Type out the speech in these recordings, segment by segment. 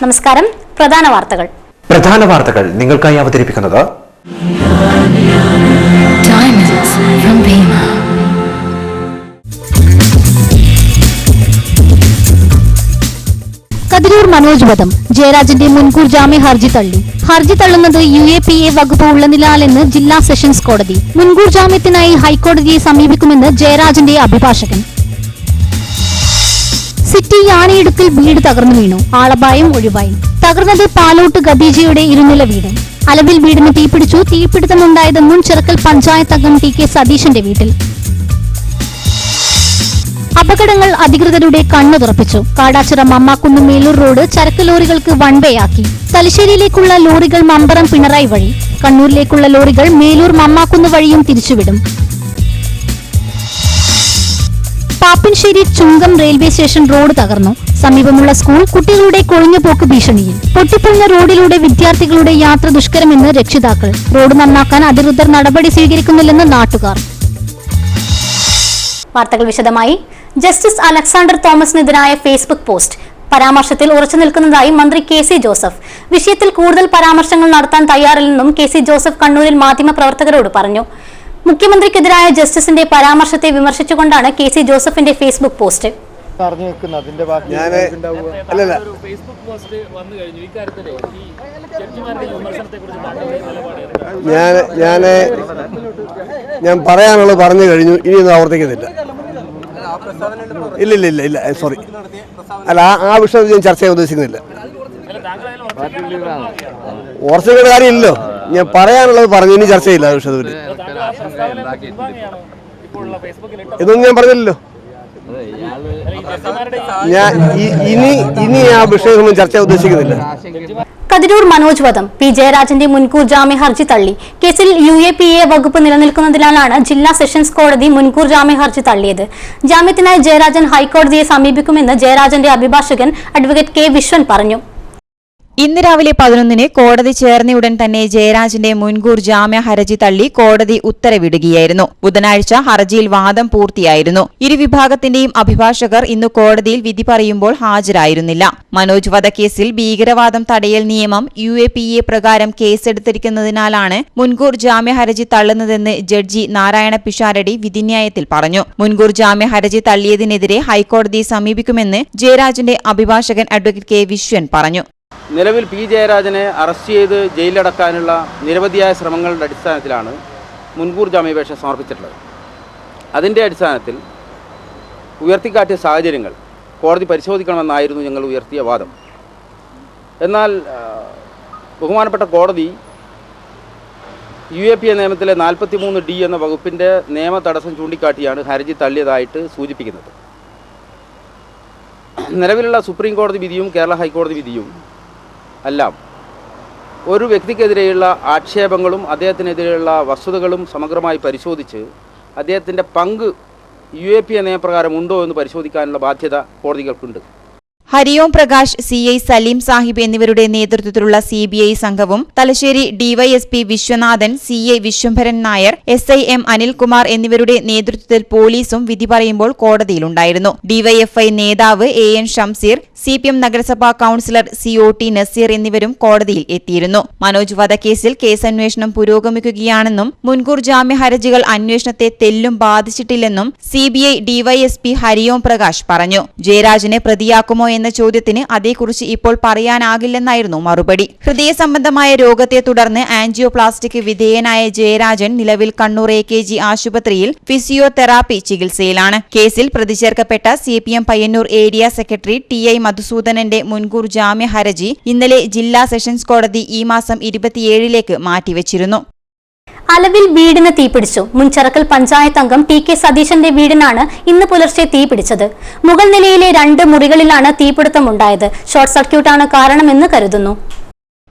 നമസ്കാരം. പ്രധാന വാർത്തകൾ നിങ്ങൾക്കായി അവതരിപ്പിക്കുന്നത് കതിരൂർ മനോജ് വധം. ജയരാജന്റെ മുൻകൂർ ജാമ്യ ഹർജി തള്ളി. ഹർജി തള്ളുന്നത് UAPA വകുപ്പ് ഉള്ളതിനാലെന്ന് ജില്ലാ സെഷൻസ് കോടതി. മുൻകൂർ ജാമ്യത്തിനായി ഹൈക്കോടതിയെ സമീപിക്കുമെന്ന് ജയരാജന്റെ അഭിഭാഷകൻ. സിറ്റി യാണിയിടുക്കിൽ വീട് തകർന്നു വീണു. ആളപായം ഒഴിവായി. തകർന്നത് പാലോട്ട് ഖദീജയുടെ ഇരുനില വീട്. അലവിൽ വീടിന് തീപിടിച്ചു. തീപിടുത്തമുണ്ടായത് മുൻ ചിറക്കൽ പഞ്ചായത്ത് അംഗം TK സതീശന്റെ വീട്ടിൽ. അപകടങ്ങൾ അധികൃതരുടെ കണ്ണു തുറപ്പിച്ചു. കാടാച്ചിറ മമ്മാക്കുന്ന് മേലൂർ റോഡ് ചരക്ക് ലോറികൾക്ക് വൺ വേ ആക്കി. തലശ്ശേരിയിലേക്കുള്ള ലോറികൾ മമ്പറം പിണറായി വഴി, കണ്ണൂരിലേക്കുള്ള ലോറികൾ മേലൂർ മമ്മാക്കുന്ന് വഴിയും തിരിച്ചുവിടും. പാപ്പിൻശ്ശേരി ചുങ്കം റെയിൽവേ സ്റ്റേഷൻ റോഡ് തകർന്നു. സമീപമുള്ള സ്കൂൾ കുട്ടികളുടെ കൊഴിഞ്ഞുപോക്ക് ഭീഷണിയിൽ. പൊട്ടിപ്പൊളിഞ്ഞ റോഡിലൂടെ വിദ്യാർത്ഥികളുടെ യാത്ര ദുഷ്കരമെന്ന് രക്ഷിതാക്കൾ. റോഡ് നന്നാക്കാൻ അധികൃതർ നടപടി സ്വീകരിക്കുന്നില്ലെന്ന് നാട്ടുകാർ. വാർത്തകൾ വിശദമായി. ജസ്റ്റിസ് അലക്സാണ്ടർ തോമസിനെതിരായ ഫേസ്ബുക്ക് പോസ്റ്റ് പരാമർശത്തിൽ ഉറച്ചു നിൽക്കുന്നതായി മന്ത്രി KC ജോസഫ്. വിഷയത്തിൽ കൂടുതൽ പരാമർശങ്ങൾ നടത്താൻ തയ്യാറില്ലെന്നും KC ജോസഫ് കണ്ണൂരിൽ മാധ്യമപ്രവർത്തകരോട് പറഞ്ഞു. മുഖ്യമന്ത്രിക്കെതിരായ ജസ്റ്റിസിന്റെ പരാമർശത്തെ വിമർശിച്ചുകൊണ്ടാണ് KC ജോസഫിന്റെ ഫേസ്ബുക്ക് പോസ്റ്റ്. ഞാൻ പറയാനുള്ളത് പറഞ്ഞു കഴിഞ്ഞു. ഇനിയൊന്നും ആവർത്തിക്കുന്നില്ല. ഇല്ല സോറി, അല്ല ആ വിഷയം ഞാൻ ചർച്ച ചെയ്യാൻ ഉദ്ദേശിക്കുന്നില്ല. ഓർച്ചിട്ട് കാര്യമില്ലല്ലോ. ഞാൻ പറയാനുള്ളത് പറഞ്ഞു. ഇനി ചർച്ച ചെയ്യില്ല ആ വിഷയത്തിൽ. ഇതൊന്നും ഞാൻ പറഞ്ഞില്ലല്ലോ. ഞാൻ ഇനി ആ വിഷയമൊന്നും ചർച്ച ചെയ്യാൻ ഉദ്ദേശിക്കുന്നില്ല. കതിരൂർ മനോജ് വധം. P. ജയരാജന്റെ മുൻകൂർ ജാമ്യ ഹർജി തള്ളി. കേസിൽ UAPA വകുപ്പ് നിലനിൽക്കുന്നതിനാലാണ് ജില്ലാ സെഷൻസ് കോടതി മുൻകൂർ ജാമ്യ ഹർജി തള്ളിയത്. ജാമ്യത്തിനായി ജയരാജൻ ഹൈക്കോടതിയെ സമീപിക്കുമെന്ന് ജയരാജന്റെ അഭിഭാഷകൻ അഡ്വക്കേറ്റ് K. വിശ്വൻ പറഞ്ഞു. ഇന്ന് രാവിലെ 11-ന് കോടതി ചേർന്നയുടൻ തന്നെ ജയരാജന്റെ മുൻകൂർ ജാമ്യ ഹർജി തള്ളി കോടതി ഉത്തരവിടുകയായിരുന്നു. ബുധനാഴ്ച ഹർജിയിൽ വാദം പൂർത്തിയായിരുന്നു. ഇരുവിഭാഗത്തിന്റെയും അഭിഭാഷകർ ഇന്ന് കോടതിയിൽ വിധി പറയുമ്പോൾ ഹാജരായിരുന്നില്ല. മനോജ് വധക്കേസിൽ ഭീകരവാദം തടയൽ നിയമം UAPA പ്രകാരം കേസെടുത്തിരിക്കുന്നതിനാലാണ് മുൻകൂർ ജാമ്യ ഹർജി തള്ളുന്നതെന്ന് ജഡ്ജി നാരായണ പിഷാരടി വിധിന്യായത്തിൽ പറഞ്ഞു. മുൻകൂർ ജാമ്യ ഹർജി തള്ളിയതിനെതിരെ ഹൈക്കോടതിയെ സമീപിക്കുമെന്ന് ജയരാജന്റെ അഭിഭാഷകൻ അഡ്വക്കേറ്റ് K. വിശ്വൻ പറഞ്ഞു. നിലവിൽ P. ജയരാജനെ അറസ്റ്റ് ചെയ്ത് ജയിലിലടക്കാനുള്ള നിരവധിയായ ശ്രമങ്ങളുടെ അടിസ്ഥാനത്തിലാണ് മുൻകൂർ ജാമ്യാപേക്ഷ സമർപ്പിച്ചിട്ടുള്ളത്. അതിൻ്റെ അടിസ്ഥാനത്തിൽ ഉയർത്തിക്കാട്ടിയ സാഹചര്യങ്ങൾ കോടതി പരിശോധിക്കണമെന്നായിരുന്നു ഞങ്ങൾ ഉയർത്തിയ വാദം. എന്നാൽ ബഹുമാനപ്പെട്ട കോടതി UAPA നിയമത്തിലെ 43D എന്ന വകുപ്പിൻ്റെ നിയമ തടസ്സം ചൂണ്ടിക്കാട്ടിയാണ് ഹർജി തള്ളിയതായിട്ട് സൂചിപ്പിക്കുന്നത്. നിലവിലുള്ള സുപ്രീം കോടതി വിധിയും കേരള ഹൈക്കോടതി വിധിയും എല്ലാം ഒരു വ്യക്തിക്കെതിരെയുള്ള ആക്ഷേപങ്ങളും അദ്ദേഹത്തിനെതിരെയുള്ള വസ്തുതകളും സമഗ്രമായി പരിശോധിച്ച് അദ്ദേഹത്തിൻ്റെ പങ്ക് UAPA നിയമപ്രകാരം ഉണ്ടോ എന്ന് പരിശോധിക്കാനുള്ള ബാധ്യത കോടതികൾക്കുണ്ട്. ഹരിയോം പ്രകാശ്, CI സലീം സാഹിബ് എന്നിവരുടെ നേതൃത്വത്തിലുള്ള CBI സംഘവും Thalassery DYSP Viswanathan, CA Vishwambharan Nair, SI M Anilkumar എന്നിവരുടെ നേതൃത്വത്തിൽ പോലീസും വിധി പറയുമ്പോൾ കോടതിയിലുണ്ടായിരുന്നു. DYFI നേതാവ് AN ഷംസീർ, CPM നഗരസഭാ കൌൺസിലർ COT നസീർ എന്നിവരും കോടതിയിൽ എത്തിയിരുന്നു. മനോജ് വധക്കേസിൽ കേസന്വേഷണം പുരോഗമിക്കുകയാണെന്നും മുൻകൂർ ജാമ്യ ഹർജികൾ അന്വേഷണത്തെ തെല്ലും ബാധിച്ചിട്ടില്ലെന്നും CBI DYSP ഹരിയോം പ്രകാശ് പറഞ്ഞു. ജയരാജനെ പ്രതിയാക്കുമോ എന്ന ചോദ്യത്തിന് അതേക്കുറിച്ച് ഇപ്പോൾ പറയാനാകില്ലെന്നായിരുന്നു മറുപടി. ഹൃദയ സംബന്ധമായ രോഗത്തെ തുടർന്ന് ആൻജിയോപ്ലാസ്റ്റിക് വിധേയനായ ജയരാജൻ നിലവിൽ കണ്ണൂർ AKG ആശുപത്രിയിൽ ഫിസിയോതെറാപ്പി ചികിത്സയിലാണ്. കേസിൽ പ്രതിചേർക്കപ്പെട്ട CPM Payyanur area secretary TI മധുസൂദനന്റെ മുൻകൂർ ജാമ്യ ഹർജി ഇന്നലെ ജില്ലാ സെഷൻസ് കോടതി ഈ മാസം 27-ലേക്ക് മാറ്റിവെച്ചിരുന്നു. അലവിൽ വീടിന് തീപിടിച്ചു. മുൻ ചിറക്കൽ പഞ്ചായത്ത് അംഗം TK സതീശന്റെ വീടിനാണ് ഇന്ന് പുലർച്ചെ തീപിടിച്ചത്. മുകൾ നിലയിലെ 2 മുറികളിലാണ് തീപിടുത്തമുണ്ടായത്. ഷോർട്ട് സർക്യൂട്ടാണ് കാരണമെന്ന് കരുതുന്നു.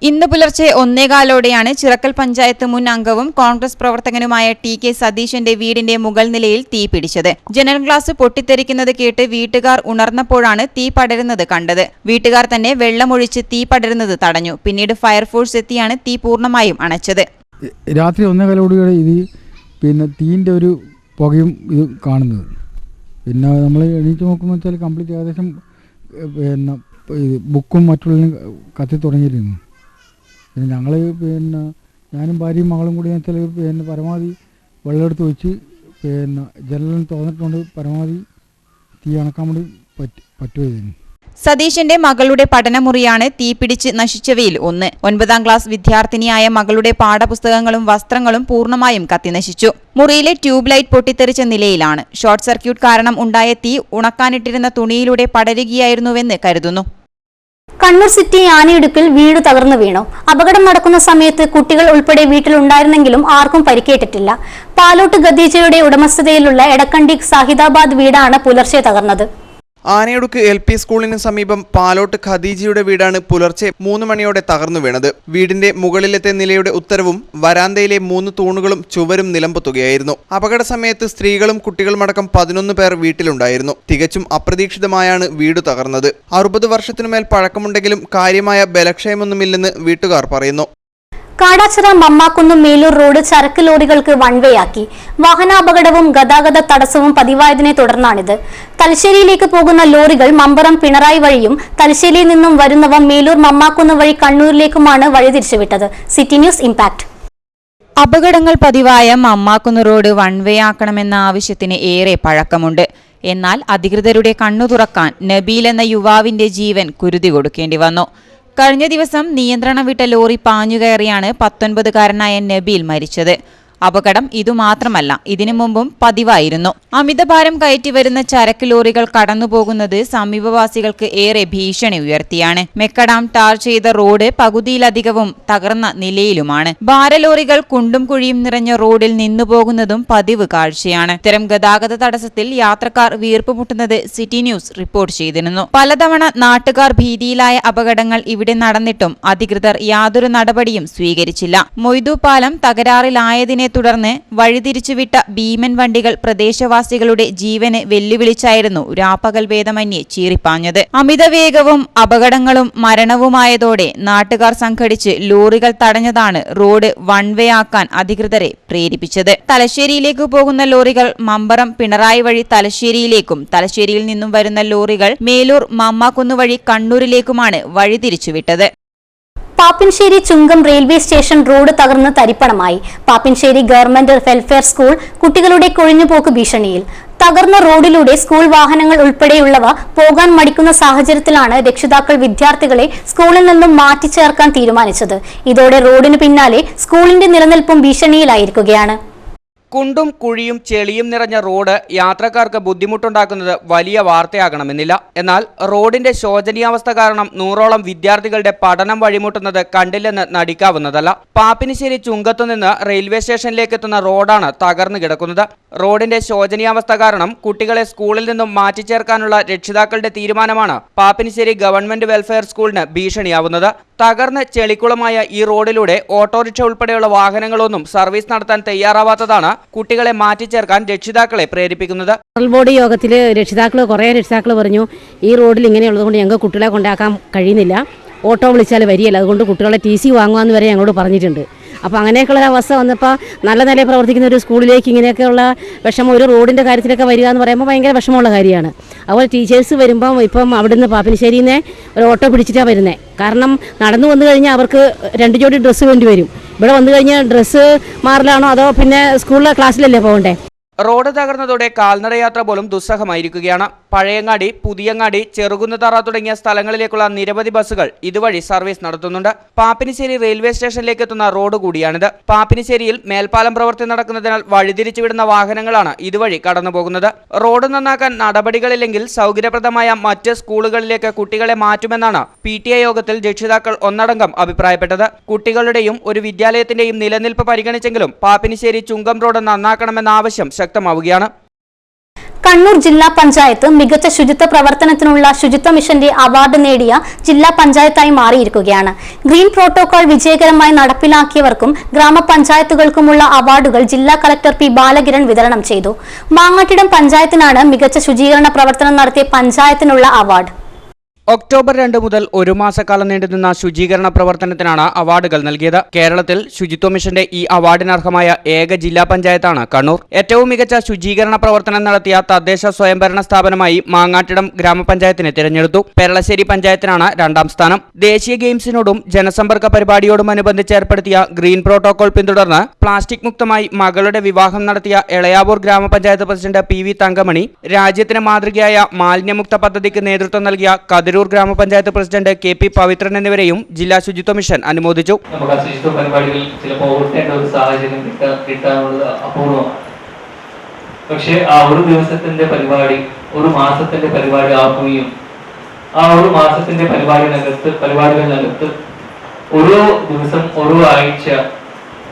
ഇന്ന് പുലർച്ചെ 1:15-ഓടെയാണ് ചിറക്കൽ പഞ്ചായത്ത് മുൻ അംഗവും കോൺഗ്രസ് പ്രവർത്തകനുമായ TK സതീശന്റെ വീടിന്റെ മുകൾ നിലയിൽ തീപിടിച്ചത്. ജനൽ ഗ്ലാസ് പൊട്ടിത്തെറിക്കുന്നത് കേട്ട് വീട്ടുകാർ ഉണർന്നപ്പോഴാണ് തീ പടരുന്നത് കണ്ടത്. വീട്ടുകാർ തന്നെ വെള്ളമൊഴിച്ച് തീ പടരുന്നത് തടഞ്ഞു. പിന്നീട് ഫയർഫോഴ്സ് എത്തിയാണ് തീ പൂർണ്ണമായും അണച്ചത്. രാത്രി 1:15 ഇത് തീൻ്റെ ഒരു പുകയും ഇത് കാണുന്നത്. നമ്മൾ എണീറ്റ് നോക്കുമ്പോൾ വെച്ചാൽ കംപ്ലീറ്റ് ഏകദേശം ബുക്കും മറ്റുള്ളതും കത്തി തുടങ്ങിയിരുന്നു. പിന്നെ ഞങ്ങൾ ഞാനും ഭാര്യയും മകളും കൂടി വെച്ചാൽ പരമാവധി വെള്ളമെടുത്ത് വെച്ച് ജനലിൽ തുറന്നിട്ടുകൊണ്ട് പരമാവധി തീ അണക്കാൻ വേണ്ടി പറ്റുമായിരുന്നു. സതീശന്റെ മകളുടെ പഠനമുറിയാണ് തീപിടിച്ച് നശിച്ചവയിൽ ഒന്ന്. 9ാം ക്ലാസ് വിദ്യാർത്ഥിനിയായ മകളുടെ പാഠപുസ്തകങ്ങളും വസ്ത്രങ്ങളും പൂർണ്ണമായും കത്തിനശിച്ചു. മുറിയിലെ ട്യൂബ് ലൈറ്റ് പൊട്ടിത്തെറിച്ച നിലയിലാണ്. ഷോർട്ട് സർക്യൂട്ട് കാരണം ഉണ്ടായ തീ ഉണക്കാനിട്ടിരുന്ന തുണിയിലൂടെ പടരുകയായിരുന്നുവെന്ന് കരുതുന്നു. കണ്ണൂർ സിറ്റി ആനയിടുക്കിൽ വീട് തകർന്നു വീണു. അപകടം നടക്കുന്ന സമയത്ത് കുട്ടികൾ ഉൾപ്പെടെ വീട്ടിലുണ്ടായിരുന്നെങ്കിലും ആർക്കും പരിക്കേറ്റിട്ടില്ല. പാലോട്ട് ഖദീജയുടെ ഉടമസ്ഥതയിലുള്ള എടക്കണ്ടി സാഹിദാബാദ് വീടാണ് പുലർച്ചെ തകർന്നത്. ആനയിടുക്ക് LP സ്കൂളിന് സമീപം പാലോട്ട് ഖദീജയുടെ വീടാണ് പുലർച്ചെ 3 മണിയോടെ തകർന്നു വീണത്. വീടിന്റെ മുകളിലത്തെ നിലയുടെ ഉത്തരവും വരാന്തയിലെ 3 തൂണുകളും ചുവരും നിലംപൊത്തുകയായിരുന്നു. അപകട സമയത്ത് സ്ത്രീകളും കുട്ടികളുമടക്കം 11 പേർ വീട്ടിലുണ്ടായിരുന്നു. തികച്ചും അപ്രതീക്ഷിതമായാണ് വീട് തകർന്നത്. 60 വർഷത്തിനുമേൽ പഴക്കമുണ്ടെങ്കിലും കാര്യമായ ബലക്ഷയമൊന്നുമില്ലെന്ന് വീട്ടുകാർ പറയുന്നു. കാടാച്ചിറ മമ്മാക്കുന്ന് മേലൂർ റോഡ് ചരക്ക് ലോറികൾക്ക് വൺവേ ആക്കി. വാഹനാപകടവും ഗതാഗത തടസ്സവും പതിവായതിനെ തുടർന്നാണിത്. തലശ്ശേരിയിലേക്ക് പോകുന്ന ലോറികൾ മമ്പറം പിണറായി വഴിയും തലശ്ശേരിയിൽ നിന്നും വരുന്നവ മേലൂർ മമ്മാക്കുന്ന് വഴി കണ്ണൂരിലേക്കുമാണ് വഴിതിരിച്ചുവിട്ടത്. City news impact. അപകടങ്ങൾ പതിവായ മമ്മാക്കുന്ന് റോഡ് വൺവേ ആക്കണമെന്ന ആവശ്യത്തിന് ഏറെ പഴക്കമുണ്ട്. എന്നാൽ അധികൃതരുടെ കണ്ണു തുറക്കാൻ നബീൽ എന്ന യുവാവിന്റെ ജീവൻ കുരുതി കൊടുക്കേണ്ടി വന്നു. കഴിഞ്ഞ ദിവസം നിയന്ത്രണം വിട്ട ലോറി പാഞ്ഞുകയറിയാണ് 19കാരനായ നബീൽ മരിച്ചത്. അപകടം ഇതുമാത്രമല്ല, ഇതിനു മുമ്പും പതിവായിരുന്നു. അമിതഭാരം കയറ്റി വരുന്ന ചരക്ക് ലോറികൾ കടന്നുപോകുന്നത് സമീപവാസികൾക്ക് ഏറെ ഭീഷണി ഉയർത്തിയാണ്. മെക്കഡാം ടാർ ചെയ്ത റോഡ് പകുതിയിലധികവും തകർന്ന നിലയിലുമാണ്. ഭാരലോറികൾ കുണ്ടും കുഴിയും നിറഞ്ഞ റോഡിൽ നിന്നുപോകുന്നതും പതിവ് കാഴ്ചയാണ്. ഇത്തരം ഗതാഗത തടസ്സത്തിൽ യാത്രക്കാർ വീർപ്പുമുട്ടുന്നത് സിറ്റി ന്യൂസ് റിപ്പോർട്ട് ചെയ്തിരുന്നു. പലതവണ നാട്ടുകാർ ഭീതിയിലായ അപകടങ്ങൾ ഇവിടെ നടന്നിട്ടും അധികൃതർ യാതൊരു നടപടിയും സ്വീകരിച്ചില്ല. മൊയ്തു പാലം തകരാറിലായതിനെ തുടർന്ന് വഴിതിരിച്ചുവിട്ട ഭീമൻ വണ്ടികൾ പ്രദേശവാസികളുടെ ജീവന് വെല്ലുവിളിച്ചായിരുന്നു രാപ്പകൽ ഭേദമന്യേ ചീറിപ്പാഞ്ഞത്. അമിതവേഗവും അപകടങ്ങളും മരണവുമായതോടെ നാട്ടുകാർ സംഘടിച്ച് ലോറികൾ തടഞ്ഞതാണ് റോഡ് വൺവേ ആക്കാൻ അധികൃതരെ പ്രേരിപ്പിച്ചത്. തലശ്ശേരിയിലേക്ക് പോകുന്ന ലോറികൾ മമ്പറം പിണറായി വഴി തലശ്ശേരിയിലേക്കും തലശ്ശേരിയിൽ നിന്നും വരുന്ന ലോറികൾ മേലൂർ മമ്മാക്കുന്ന് വഴി കണ്ണൂരിലേക്കുമാണ് വഴിതിരിച്ചുവിട്ടത്. പാപ്പിൻശ്ശേരി ചുങ്കം റെയിൽവേ സ്റ്റേഷൻ റോഡ് തകർന്ന് തരിപ്പണമായി. പാപ്പിൻശ്ശേരി ഗവൺമെന്റ് വെൽഫെയർ സ്കൂൾ കുട്ടികളുടെ കൊഴിഞ്ഞുപോക്ക് ഭീഷണിയിൽ. തകർന്ന റോഡിലൂടെ സ്കൂൾ വാഹനങ്ങൾ ഉൾപ്പെടെയുള്ളവ പോകാൻ മടിക്കുന്ന സാഹചര്യത്തിലാണ് രക്ഷിതാക്കൾ വിദ്യാർത്ഥികളെ സ്കൂളിൽ നിന്നും മാറ്റിച്ചേർക്കാൻ തീരുമാനിച്ചത്. ഇതോടെ റോഡിന് പിന്നാലെ സ്കൂളിന്റെ നിലനിൽപ്പും ഭീഷണിയിലായിരിക്കുകയാണ്. കുണ്ടും കുഴിയും ചെളിയും നിറഞ്ഞ റോഡ് യാത്രക്കാർക്ക് ബുദ്ധിമുട്ടുണ്ടാക്കുന്നത് വലിയ വാർത്തയാകണമെന്നില്ല. എന്നാൽ റോഡിന്റെ ശോചനീയാവസ്ഥ കാരണം 100ഓളം വിദ്യാർത്ഥികളുടെ പഠനം വഴിമുട്ടുന്നത് കണ്ടില്ലെന്ന് നടിക്കാവുന്നതല്ല. പാപ്പിനിശ്ശേരി ചുങ്കത്തുനിന്ന് റെയിൽവേ സ്റ്റേഷനിലേക്ക് എത്തുന്ന റോഡാണ് തകർന്നു കിടക്കുന്നത്. റോഡിന്റെ ശോചനീയാവസ്ഥ കാരണം കുട്ടികളെ സ്കൂളിൽ നിന്നും മാറ്റിച്ചേർക്കാനുള്ള രക്ഷിതാക്കളുടെ തീരുമാനമാണ് പാപ്പിനിശ്ശേരി ഗവൺമെന്റ് വെൽഫെയർ സ്കൂളിന് ഭീഷണിയാവുന്നത്. തകർന്ന് ചെളിക്കുളമായ ഈ റോഡിലൂടെ ഓട്ടോറിക്ഷ ഉൾപ്പെടെയുള്ള വാഹനങ്ങളൊന്നും സർവീസ് നടത്താൻ തയ്യാറാവാത്തതാണ് കുട്ടികളെ മാറ്റിച്ചേർക്കാൻ രക്ഷിതാക്കളെ പ്രേരിപ്പിക്കുന്നത്. ബോർഡ് യോഗത്തിൽ കുറേ രക്ഷിതാക്കൾ പറഞ്ഞു, ഈ റോഡിൽ ഇങ്ങനെയുള്ളതുകൊണ്ട് ഞങ്ങൾക്ക് കുട്ടികളെ കൊണ്ടാക്കാൻ കഴിയുന്നില്ല, ഓട്ടോ വിളിച്ചാൽ വരികയില്ല, അതുകൊണ്ട് കുട്ടികളെ TC വാങ്ങുവാന്ന് വരെ ഞങ്ങളോട് പറഞ്ഞിട്ടുണ്ട്. അപ്പോൾ അങ്ങനെയൊക്കെയുള്ള അവസ്ഥ വന്നപ്പോൾ നല്ല നിലയിൽ പ്രവർത്തിക്കുന്ന ഒരു സ്കൂളിലേക്ക് ഇങ്ങനെയൊക്കെയുള്ള വിഷമം, ഒരു റോഡിൻ്റെ കാര്യത്തിലൊക്കെ വരിക എന്ന് പറയുമ്പോൾ ഭയങ്കര വിഷമമുള്ള കാര്യമാണ്. അതുപോലെ ടീച്ചേഴ്സ് വരുമ്പം ഇപ്പം അവിടുന്ന് പാപ്പിനിശ്ശേരിയിൽ നിന്ന് ഒരു ഓട്ടോ പിടിച്ചിട്ടാണ് വരുന്നത്. കാരണം നടന്നു വന്നു കഴിഞ്ഞാൽ അവർക്ക് 2 ജോഡി ഡ്രസ്സ് വേണ്ടി വരും. ഇവിടെ വന്നു കഴിഞ്ഞാൽ ഡ്രസ്സ് മാറലാണോ അതോ പിന്നെ സ്കൂളിലെ ക്ലാസ്സിലല്ലേ പോകണ്ടേ? റോഡ് തകർന്നതോടെ കാൽനടയാത്ര പോലും ദുസ്സഹമായിരിക്കുകയാണ്. പഴയങ്ങാടി, പുതിയങ്ങാടി, ചെറുകുന്നതറ തുടങ്ങിയ സ്ഥലങ്ങളിലേക്കുള്ള നിരവധി ബസ്സുകൾ ഇതുവഴി സർവീസ് നടത്തുന്നുണ്ട്. പാപ്പിനിശ്ശേരി റെയിൽവേ സ്റ്റേഷനിലേക്ക് എത്തുന്ന റോഡ് കൂടിയാണിത്. പാപ്പിനിശ്ശേരിയിൽ മേൽപ്പാലം പ്രവൃത്തി നടക്കുന്നതിനാൽ വഴിതിരിച്ചുവിടുന്ന വാഹനങ്ങളാണ് ഇതുവഴി കടന്നുപോകുന്നത്. റോഡ് നന്നാക്കാൻ നടപടികളില്ലെങ്കിൽ സൗകര്യപ്രദമായ മറ്റ് സ്കൂളുകളിലേക്ക് കുട്ടികളെ മാറ്റുമെന്നാണ് PTA യോഗത്തിൽ രക്ഷിതാക്കൾ ഒന്നടങ്കം അഭിപ്രായപ്പെട്ടത്. കുട്ടികളുടെയും ഒരു വിദ്യാലയത്തിന്റെയും നിലനിൽപ്പ് പരിഗണിച്ചെങ്കിലും പാപ്പിനിശ്ശേരി ചുങ്കം റോഡ് നന്നാക്കണമെന്ന ആവശ്യം ശക്തമാവുകയാണ്. കണ്ണൂർ ജില്ലാ പഞ്ചായത്ത് മികച്ച ശുചിത്വ പ്രവർത്തനത്തിനുള്ള ശുചിത്വ മിഷന്റെ അവാർഡ് നേടിയ ജില്ലാ പഞ്ചായത്തായി മാറിയിരിക്കുകയാണ്. ഗ്രീൻ പ്രോട്ടോകോൾ വിജയകരമായി നടപ്പിലാക്കിയവർക്കും ഗ്രാമപഞ്ചായത്തുകൾക്കുമുള്ള അവാർഡുകൾ ജില്ലാ കളക്ടർ P. ബാലകിരൺ വിതരണം ചെയ്തു. മാങ്ങാട്ടിടം പഞ്ചായത്തിനാണ് മികച്ച ശുചീകരണ പ്രവർത്തനം നടത്തിയ പഞ്ചായത്തിനുള്ള അവാർഡ്. ഒക്ടോബർ 2 മുതൽ 1 മാസക്കാലം നീണ്ടുനിന്ന ശുചീകരണ പ്രവർത്തനത്തിനാണ് അവാർഡുകൾ നൽകിയത്. കേരളത്തിൽ ശുചിത്വ മിഷന്റെ ഈ അവാർഡിനർഹമായ ഏക ജില്ലാ പഞ്ചായത്താണ് കണ്ണൂർ. ഏറ്റവും മികച്ച ശുചീകരണ പ്രവർത്തനം നടത്തിയ തദ്ദേശ സ്വയംഭരണ സ്ഥാപനമായി മാങ്ങാട്ടിടം ഗ്രാമപഞ്ചായത്തിനെ തിരഞ്ഞെടുത്തു. പെരളശ്ശേരി പഞ്ചായത്തിനാണ് 2ാം സ്ഥാനം. ദേശീയ ഗെയിംസിനോടും ജനസമ്പർക്ക പരിപാടിയോടും അനുബന്ധിച്ച് ഏർപ്പെടുത്തിയ ഗ്രീൻ പ്രോട്ടോകോൾ പിന്തുടർന്ന് പ്ലാസ്റ്റിക് മുക്തമായി മകളുടെ വിവാഹം നടത്തിയ എളയാവൂർ ഗ്രാമപഞ്ചായത്ത് പ്രസിഡന്റ് PV തങ്കമണി, രാജ്യത്തിന് മാതൃകയായ മാലിന്യമുക്ത പദ്ധതിക്ക് നേതൃത്വം നൽകിയ കതിരൂർ ഗ്രാമപഞ്ചായത്ത് പ്രസിഡന്റ് KP പവിത്രൻ എന്നിവരെയും ജില്ലാ ശുചിത്വ മിഷൻ അനുമോദിച്ചു. നമുക്ക് ശുചിത്വ പരിപാടികളിൽ ചിലപ്പോൾ ഓർക്കേണ്ട ഒരു സാഹചര്യം കിട്ടാനുള്ളത് അപൂർവമാണ്. പക്ഷേ ആ ഒരു ദിവസത്തിന്റെ പരിപാടി ഒരു മാസത്തിന്റെ പരിപാടി ആക്കുകയും ആ ഒരു മാസത്തിന്റെ പരിപാടികളിനകത്ത് ഓരോ ദിവസം, ഓരോ ആഴ്ച,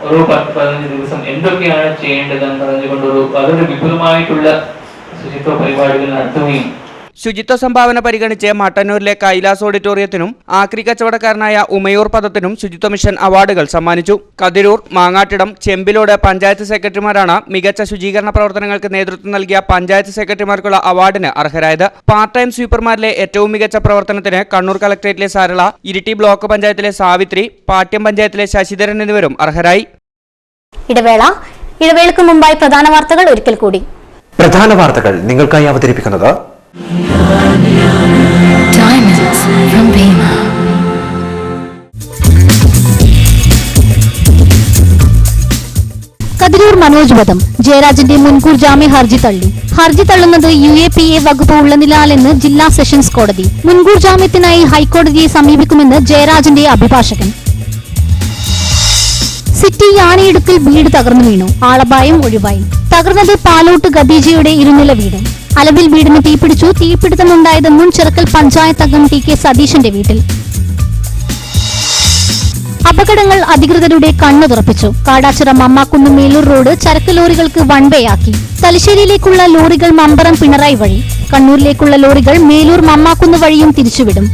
ഓരോ 10-15 ദിവസം എന്തൊക്കെയാണ് ചെയ്യേണ്ടതെന്ന് പറഞ്ഞുകൊണ്ട് വളരെ വിപുലമായിട്ടുള്ള ശുചിത്വ പരിപാടികൾ നടത്തുകയും ശുചിത്വ സംഭാവന പരിഗണിച്ച് മട്ടന്നൂരിലെ കൈലാസ് ഓഡിറ്റോറിയത്തിനും ആക്രി കച്ചവടക്കാരനായ ഉമയൂർ പദത്തിനും ശുചിത്വ മിഷൻ അവാർഡുകൾ സമ്മാനിച്ചു. കതിരൂർ, മാങ്ങാട്ടിടം, ചെമ്പിലോട് പഞ്ചായത്ത് സെക്രട്ടറിമാരാണ് മികച്ച ശുചീകരണ പ്രവർത്തനങ്ങൾക്ക് നേതൃത്വം നൽകിയ പഞ്ചായത്ത് സെക്രട്ടറിമാർക്കുള്ള അവാർഡിന് അർഹരായത്. പാർട്ട് ടൈം സ്വീപ്പർമാരിലെ ഏറ്റവും മികച്ച പ്രവർത്തനത്തിന് കണ്ണൂർ കളക്ടറേറ്റിലെ സരള, ഇരിട്ടി ബ്ലോക്ക് പഞ്ചായത്തിലെ സാവിത്രി, പാട്യം പഞ്ചായത്തിലെ ശശിധരൻ എന്നിവരും അർഹരായി. ഇടവേളയ്ക്ക് മുമ്പായി പ്രധാന വാർത്തകൾ ഒരിക്കൽ കൂടി. പ്രധാന വാർത്തകൾ നിങ്ങൾക്കായി അവതരിപ്പിക്കുന്നത് കതിരൂർ മനോജ് വധം. ജയരാജന്റെ മുൻകൂർ ജാമ്യ ഹർജി തള്ളി. ഹർജി തള്ളുന്നത് UAPA വകുപ്പ് ഉള്ളതിനാലെന്ന് ജില്ലാ സെഷൻസ് കോടതി. മുൻകൂർ ജാമ്യത്തിനായി ഹൈക്കോടതിയെ സമീപിക്കുമെന്ന് ജയരാജന്റെ അഭിഭാഷകൻ. സിറ്റി യാണിയിടുക്കിൽ വീട് തകർന്നു വീണു. ആളപായം ഒഴിവായി. തകർന്നത് പാലോട്ട് ഖദീജയുടെ ഇരുനില വീട്. അലവിൽ വീടിന് തീപിടിച്ചു. തീപിടുത്തമുണ്ടായത് മുൻ ചിറക്കൽ പഞ്ചായത്ത് അംഗം TK സതീശന്റെ വീട്ടിൽ. അപകടങ്ങൾ അധികൃതരുടെ കണ്ണു തുറപ്പിച്ചു. കാടാച്ചിറ മമ്മാക്കുന്ന് മേലൂർ റോഡ് ചരക്ക് ലോറികൾക്ക് വൺ വേ ആക്കി. തലശ്ശേരിയിലേക്കുള്ള ലോറികൾ മമ്പറം പിണറായി വഴി, കണ്ണൂരിലേക്കുള്ള ലോറികൾ മേലൂർ മമ്മാക്കുന്ന് വഴിയും തിരിച്ചുവിടും.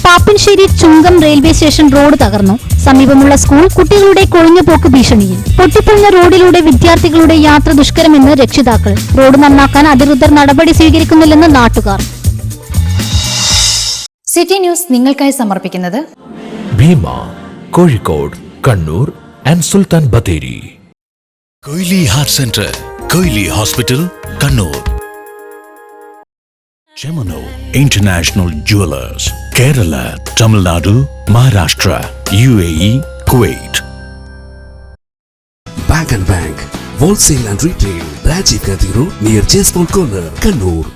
പാപ്പിൻശ്ശേരി ചുങ്കം റെയിൽവേ സ്റ്റേഷൻ റോഡ് തകർന്നു. സമീപമുള്ള സ്കൂൾ കുട്ടികളുടെ കൊഴിഞ്ഞുപോക്ക് ഭീഷണിയിൽ. പൊട്ടിപ്പൊളിഞ്ഞ റോഡിലൂടെ വിദ്യാർത്ഥികളുടെ യാത്ര ദുഷ്കരമെന്ന് രക്ഷിതാക്കൾ. റോഡ് നന്നാക്കാൻ അധികൃതർ നടപടി സ്വീകരിക്കുന്നില്ലെന്ന് നാട്ടുകാർ. സിറ്റി ന്യൂസ് നിങ്ങൾക്കായി സമർപ്പിക്കുന്നത് Bhima, Kozhikode, Kannur and Sultan Bathery. Koyili heart centre, Koyili hospital, Kannur. Gemino International Jewelers, Kerala, Tamil Nadu, Maharashtra, UAE, Kuwait. Bank and Bank, Wholesale and Retail, Rajiv Gandhi Road near Chespol Corner, Kannur.